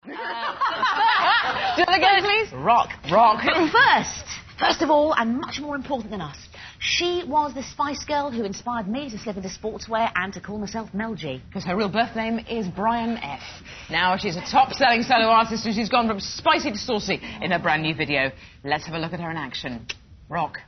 Do it again, please. Rock. First of all, and much more important than us, she was the Spice Girl who inspired me to slip into sportswear and to call myself Mel G. Because her real birth name is Brian F. Now she's a top-selling solo artist and she's gone from spicy to saucy in her brand new video. Let's have a look at her in action. Rock.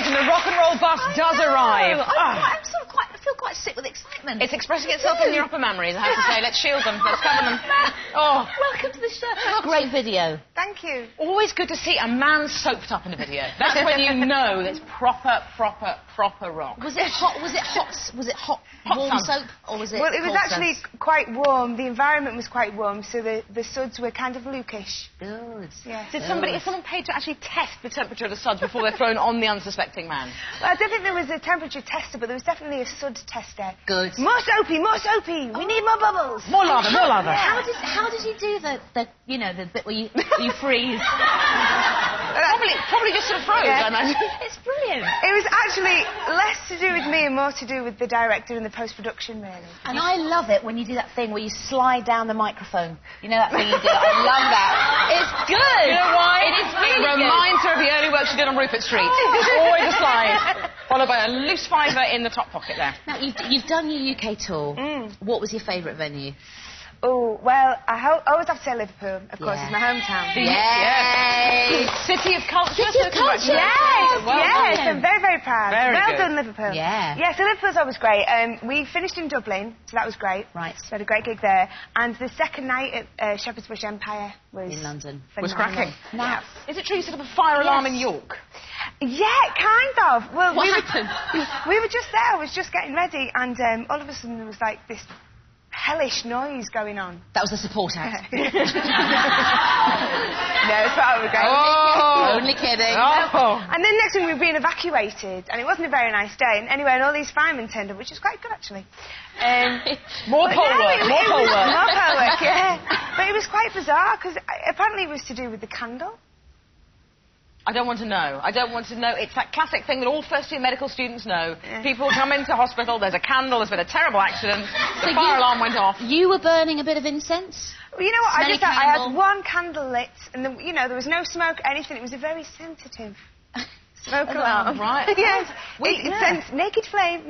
And the rock and roll bus does arrive. I feel quite sick with excitement. It's expressing itself in your upper memories, I have to say. Let's shield them. Let's cover them. Oh. Welcome to the show. Great video. Thank you. Always good to see a man soaped up in a video. That's when you know it's proper rock. Was it hot? Warm soap? Or was it Well, it was actually soap? quite warm. The environment was quite warm, so the suds were kind of Lukish. Good. Yeah. Is someone paid to actually test the temperature of the suds before they're thrown on the unsuspecting man? Well, I don't think there was a temperature tester, but there was definitely a sud tester. Good. More soapy! We need more bubbles! More lather. How did you do the bit where you freeze? Probably just sort of froze, I imagine. It's brilliant. It was actually less to do with me and more to do with the director and the post-production, really. And I love it when you do that thing where you slide down the microphone. You know that thing you do? I love that. It's good. You know why? It is really It reminds her of the early work she did on Rupert Street. Always a slide, followed by a loose fiver in the top pocket there. Now, you've done your UK tour. What was your favourite venue? Oh, well, I always have to say Liverpool, of course, it's my hometown. Yay! City of culture. Yes, I'm very, very proud. Very well good. done, Liverpool. Yeah. Yeah, so Liverpool's always great. We finished in Dublin, so that was great. Right. We had a great gig there. And the second night at Shepherd's Bush Empire was... In London. Was cracking. Now, is it true you set up a fire alarm in York? Yeah, kind of. Well, what happened? We were just there, I was just getting ready, and all of a sudden there was like this hellish noise going on. that was the support act. No, it's part of the game. Oh! Only kidding. Oh! And then next thing we were being evacuated, and it wasn't a very nice day. And anyway, and all these firemen turned up, which was quite good actually. More pole work, More pole work, yeah. But it was quite bizarre because apparently it was to do with the candle. I don't want to know. It's that classic thing that all first-year medical students know. Yeah. People come into hospital, there's a candle, there's been a terrible accident, the fire alarm went off. You were burning a bit of incense? Well, you know what, Smelly I candle. had one candle lit, and there was no smoke, anything. It was a very sensitive smoke alarm. Right. Yes. It sends naked flame. We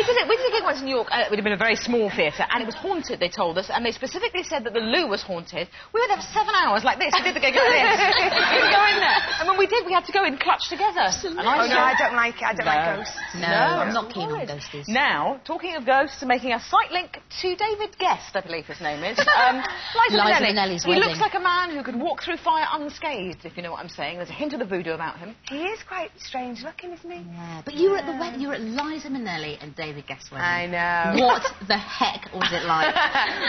did a gig once in York, it would have been a very small theatre, and it was haunted, they told us, and they specifically said that the loo was haunted. We were there for 7 hours like this, we did the gig like this. We didn't go in there. And when we did, we had to go in clutched together. No, I don't like it, I don't like ghosts. No, I'm not keen on ghosties. Now, talking of ghosts, making a slight link to David Guest, I believe his name is. Liza Minnelli's He wedding. looks like a man who could walk through fire unscathed, if you know what I'm saying. There's a hint of the voodoo about him. He is quite strange looking, isn't he? Yeah, but you were at the wedding, you were at Liza Minnelli and David Guest's wedding. I know. What the heck was it like?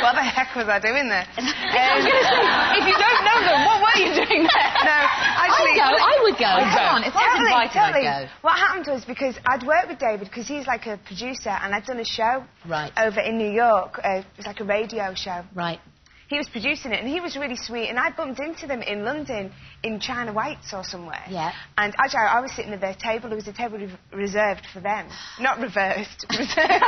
What the heck was I doing there? If you don't know them, what were you doing there? No, actually... I would go. Come on, if I was invited, totally. I'd go. What happened was because I'd worked with David, because he's like a producer, and I'd done a show Right. over in New York. It was like a radio show. Right. He was producing it, and he was really sweet, and I bumped into them in London, in China Whites or somewhere. Yeah. And actually, I was sitting at their table. There was a table reserved for them. Not reversed, reserved.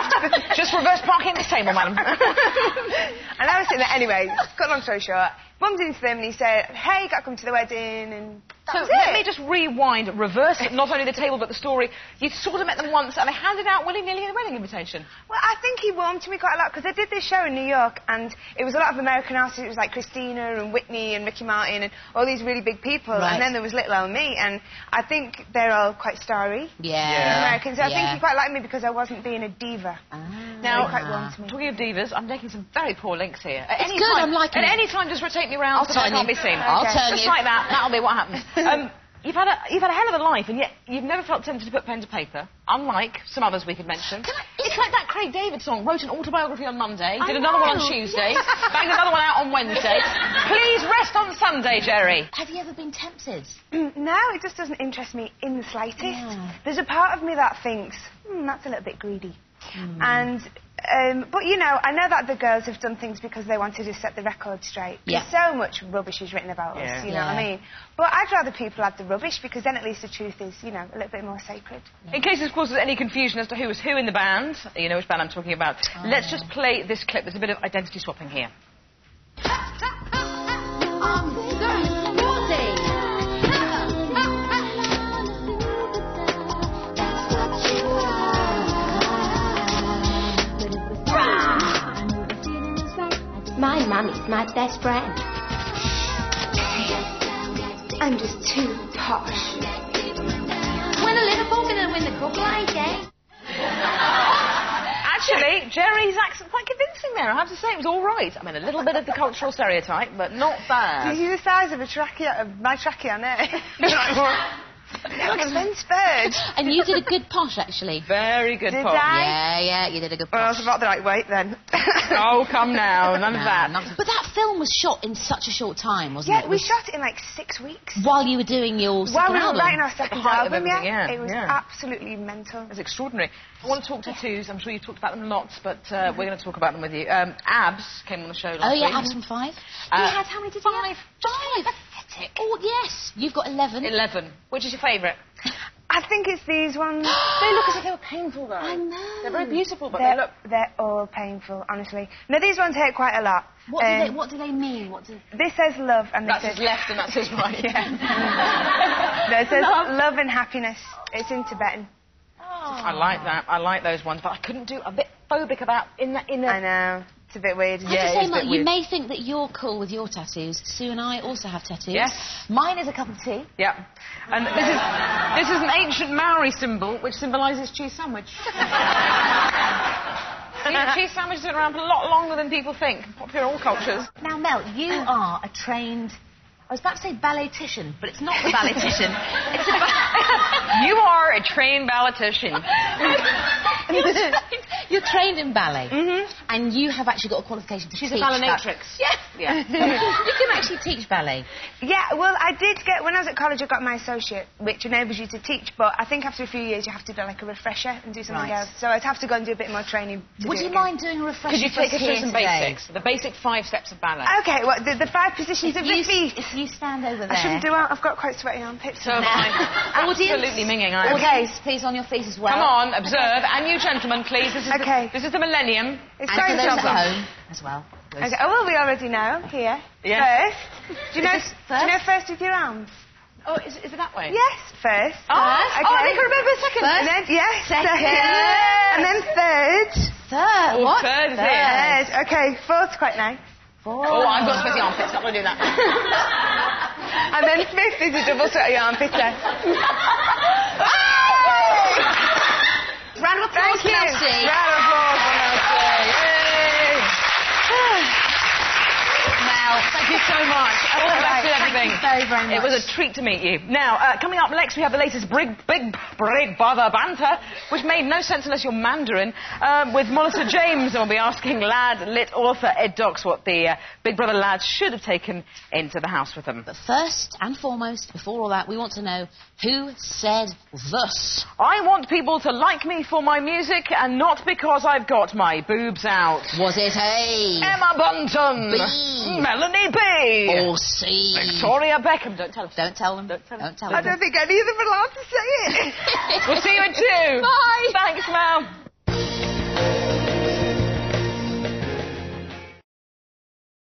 Just reverse parking this table, madam. And I was sitting there, anyway, cut long story short, bumped into them, and he said, hey, got to come to the wedding, and that was let it. me just rewind, reverse not only the table but the story. You sort of met them once and they handed out willy-nilly a wedding invitation. Well, I think he warmed to me quite a lot, because I did this show in New York, and it was a lot of American artists. It was like Christina and Whitney and Ricky Martin and all these really big people, Right. and then there was little old me, and I think they're all quite starry. Yeah. Americans. So I think he quite liked me because I wasn't being a diva. Now, quite warm to me. talking of divas, I'm making some very poor links here. At It's any good, time, I'm liking At it. any time, just rotate me around I'll so that I turn can't you. be seen. I'll turn Just you. like that, that'll be what happens. you've had a hell of a life, and yet you've never felt tempted to put pen to paper, unlike some others we could mention. It's like that Craig David song, wrote an autobiography on Monday, did another one on Tuesday, banged another one out on Wednesday. Please rest on Sunday, Jerry. Have you ever been tempted? No, it just doesn't interest me in the slightest. Yeah. There's a part of me that thinks, that's a little bit greedy. And, but, you know, I know that the girls have done things because they wanted to set the record straight. Yeah. So much rubbish is written about us, you know what I mean? But I'd rather people had the rubbish because then at least the truth is, you know, a little bit more sacred. Yeah. In case, of course, there's any confusion as to who was who in the band, you know which band I'm talking about, let's just play this clip. There's a bit of identity swapping here. My mummy's my best friend. I'm just too posh. When a little folk and win the cup like, eh? Actually, Jerry's accent's quite convincing there, I have to say. It was all right. I mean, a little bit of the cultural stereotype, but not bad. Do you see the size of my trachea now? Looks Vince Bird. And you did a good posh, actually. Very good Did posh. I? Yeah, you did a good posh. Well, I was about the right weight then. Oh, come now, none of that. But that film was shot in such a short time, wasn't it? Yeah, we shot it in like 6 weeks. While you were doing your second album. While we were writing our second album, it was absolutely mental. It's extraordinary. I want to talk tattoos. I'm sure you've talked about them lots, but we're going to talk about them with you. Abs came on the show last week. Abs from 5. He had how many did he have? 5. Oh, yes. You've got 11. 11. Which is your favourite? I think it's these ones. They look as if they were painful, though. I know. They're very beautiful, but they're all painful, honestly. No, these ones hurt quite a lot. What do they mean? This says love, and this says left, and that says right. Yeah. No, it says love and happiness. It's in Tibetan. I like that. I like those ones, but I couldn't do a bit phobic about in the. I know. It's a bit weird. You may think that you're cool with your tattoos. Sue and I also have tattoos. Yes. Mine is a cup of tea. Yeah. And this is an ancient Maori symbol which symbolises cheese sandwich. Cheese sandwiches have been around for a lot longer than people think. Popular in all cultures. Now, Mel, you are a trained... I was about to say balletician, but it's not the balletician. It's a You are a trained balletician. You're trained in ballet, and you have actually got a qualification to teach. She's a ballerinatrix. Yes. Yeah. You can actually teach ballet. Yeah, well, I did get... When I was at college, I got my associate, which enables you to teach, but I think after a few years, you have to do, like, a refresher and do something else. So I'd have to go and do a bit more training. Would you mind doing a refresher? Could you take us through some basics? The basic 5 steps of ballet. OK, well, the 5 positions of the feet. If you stand over there... I shouldn't do it. I've got quite sweaty armpits. So have I. Absolutely minging. OK, please on your feet as well. Come on, observe. And you gentlemen, please. This is the millennium. It's and going for those to at home as well. Okay. Oh, well, we already know. Here. Yeah. First. Do you know first with your arms? Oh, is it that way? Yes, first. Oh, okay. Oh, I can remember second. First. And then, second. And then third. Third. Oh, what? Third. OK, fourth's quite nice. Oh, I've got sweaty armpits. Not going to do that. And then fifth is a double sweaty armpit there. Round of applause for Melcie. Round of applause for Melcie. Mel, thank you so much. All the best with everything. Thank you very, very much. It was a treat to meet you. Now, coming up next, we have the latest Big Brother banter, which made no sense unless you're Mandarin, with Melissa James, and we'll be asking lit author Ed Docks what the Big Brother lads should have taken into the house with them. But first and foremost, before all that, we want to know who said this. I want people to like me for my music and not because I've got my boobs out. Was it A? Emma Bunton. B. Melanie B. Or C. Victoria Beckham. Don't tell us. Don't tell them. Don't tell them. I don't think any of them are allowed to say it. We'll see you in 2. Bye. Thanks, Mel.